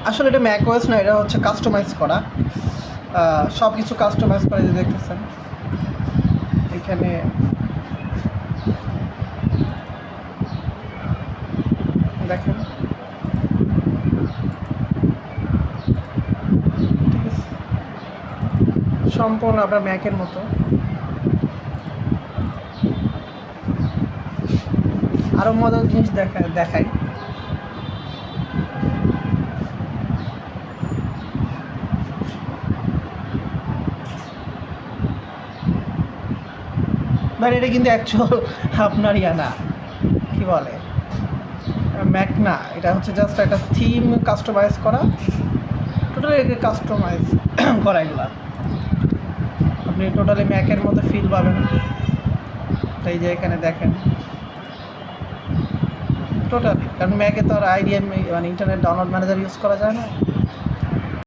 আসলে এটা ম্যাকওএস না, এটা হচ্ছে কাস্টমাইজ করা, সব কিছু কাস্টমাইজ করে যে দেখতেছেন এখানে। দেখেন ঠিক আছে, সম্পূর্ণ আপনার ম্যাকের মতো। আরও মজার জিনিস দেখাই। মানে এটা কিন্তু অ্যাকচুয়াল আপনার ইয়া না, কী বলে, ম্যাক না, এটা হচ্ছে জাস্ট একটা থিম কাস্টমাইজ করা, টোটালি কাস্টমাইজ করা এগুলা। আপনি টোটালি ম্যাকের মতো ফিল পাবেন। এই যে এখানে দেখেন টোটালি, কারণ ম্যাকে তো আর আইডিএম মানে ইন্টারনেট ডাউনলোড ম্যানেজার ইউজ করা যায় না।